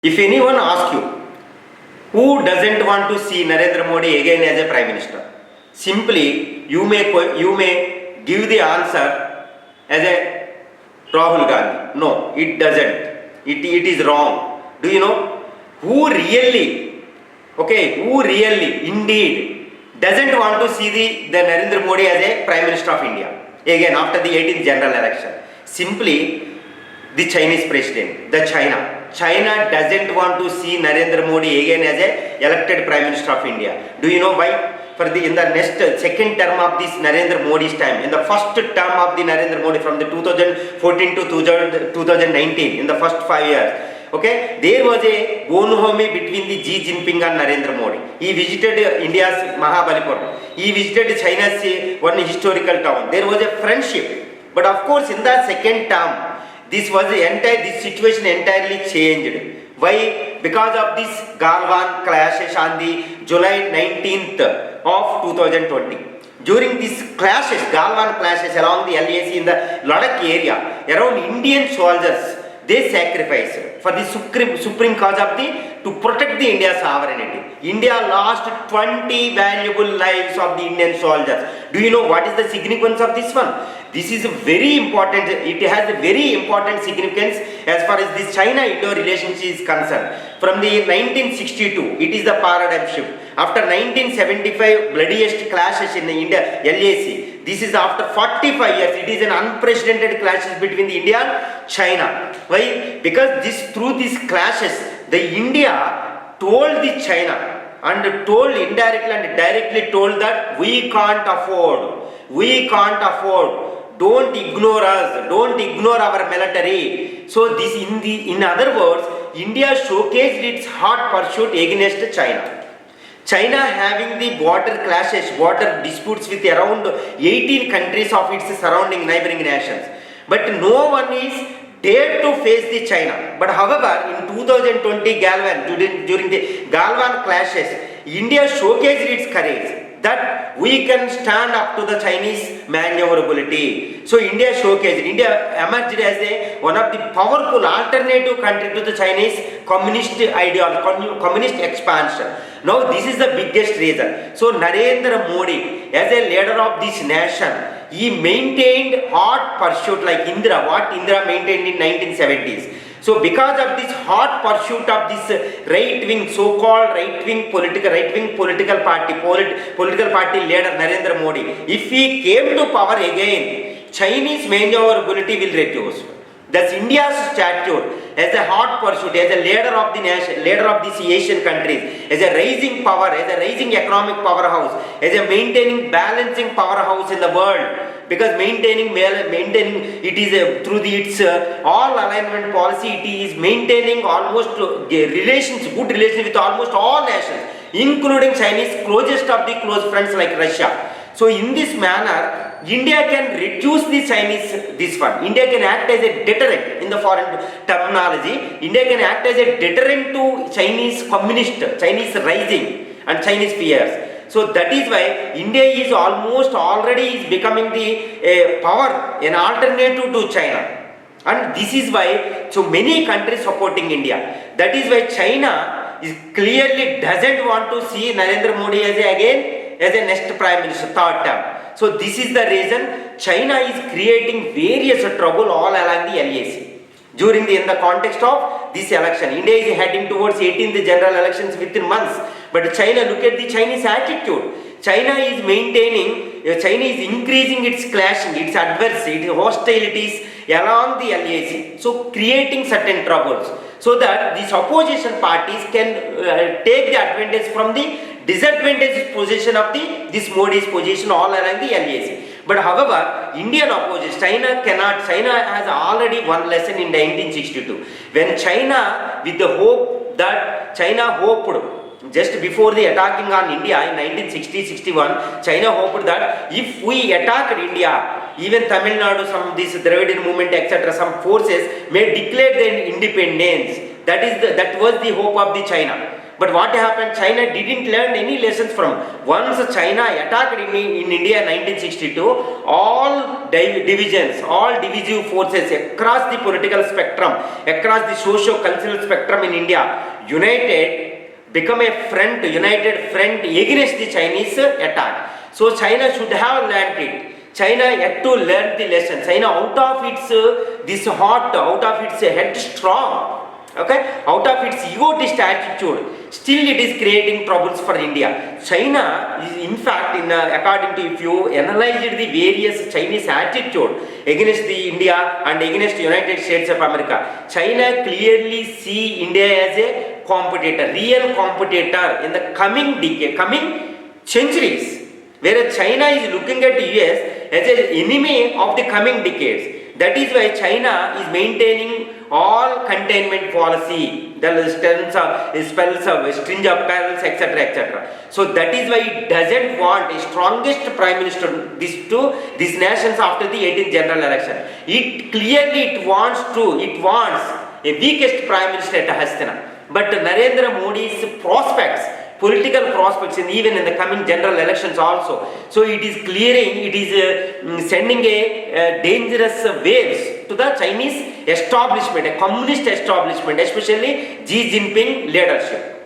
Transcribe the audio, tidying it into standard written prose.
If anyone asks you, who doesn't want to see Narendra Modi again as a Prime Minister? Simply, you may give the answer as a Rahul Gandhi. No, it doesn't. It is wrong. Do you know who really, indeed, doesn't want to see the Narendra Modi as a Prime Minister of India again after the 18th general election? Simply, the Chinese president, China doesn't want to see Narendra Modi again as a elected Prime Minister of India. Do you know why? In the next second term of this Narendra Modi's time, in the first term of the Narendra Modi from the 2014 to 2019, in the first 5 years, there was a bonhomie between the Xi Jinping and Narendra Modi. He visited India's Mahabalipuram. He visited China's one historical town. There was a friendship. But of course, in the second term, this situation entirely changed. Why? Because of this Galwan clashes on the July 19th of 2020. During these clashes, Galwan clashes along the LAC in the Ladakh area, around Indian soldiers, they sacrificed for the supreme cause of to protect the India's sovereignty. India lost 20 valuable lives of the Indian soldiers. Do you know what is the significance of this one? This is very important. It has a very important significance as far as this China-Indo relationship is concerned. From the 1962, it is the paradigm shift. After 1975 bloodiest clashes in the India LAC, this is after 45 years. It is an unprecedented clashes between the India and China. Why? Because through these clashes, the India told the China and told indirectly and directly told that we can't afford. Don't ignore us. Don't ignore our military. So this, in other words, India showcased its hot pursuit against China. China having the border clashes, border disputes with around 18 countries of its surrounding neighboring nations. But no one is dared to face the China. But however, in 2020 Galwan, during the Galwan clashes, India showcased its courage that we can stand up to the Chinese maneuverability. So India emerged as one of the powerful alternative country to the Chinese communist ideology, communist expansion. Now this is the biggest reason. So Narendra Modi, as a leader of this nation, he maintained hot pursuit like Indira, what Indira maintained in 1970s. So because of this hot pursuit of this right-wing, so-called right-wing political party leader Narendra Modi, if he came to power again, Chinese maneuverability will reduce. Thus India's stature as a hot pursuit, as a leader of the nation, leader of these Asian countries, as a rising power, as a rising economic powerhouse, as a maintaining balancing powerhouse in the world. Because maintaining it is through its all alignment policy, it is maintaining almost good relations with almost all nations, including Chinese closest of the close friends like Russia. So in this manner, India can reduce the Chinese India can act as a deterrent in the foreign terminology. India can act as a deterrent to Chinese rising and Chinese fears. So that is why India is already becoming the power, an alternative to China. And this is why so many countries supporting India. That is why China is clearly doesn't want to see Narendra Modi as a next Prime Minister, third term. So this is the reason China is creating various trouble all along the LAC. In the context of this election, India is heading towards 18th general elections within months. But China, look at the Chinese attitude. China is increasing its clashing, its adversity, its hostilities along the LAC. So creating certain troubles. So that these opposition parties can take the advantage from the disadvantageous position of this Modi's position all along the LAC. But however, Indian opposition, China has already one lesson in 1962. When China, with the hope that China hoped, just before the attacking on India in 1960-61, China hoped that if we attacked India, even Tamil Nadu, some this Dravidian movement, etc., some forces may declare their independence. That was the hope of the China. But what happened? China didn't learn any lessons from. Once China attacked in India in 1962, all divisions, all divisive forces across the political spectrum, across the socio-cultural spectrum in India, become a front, united front against the Chinese attack. So China should have learned it. China had to learn the lesson. China out of its this heart, out of its headstrong, okay, out of its egotist attitude, still it is creating troubles for India. China is in fact, according to, if you analyze the various Chinese attitude against the India and against the United States of America, China clearly see India as a competitor, real competitor in the coming decade, coming centuries. Whereas China is looking at US as an enemy of the coming decades. That is why China is maintaining all containment policy, the spells of string of pearls, etc., etc. So that is why it doesn't want a strongest prime minister these nations after the 18th general election. It wants a weakest prime minister at Hastina. But Narendra Modi's prospects, political prospects, and even in the coming general elections also. So it is clearing, it is sending a dangerous waves to the Chinese establishment, a communist establishment, especially Xi Jinping leadership.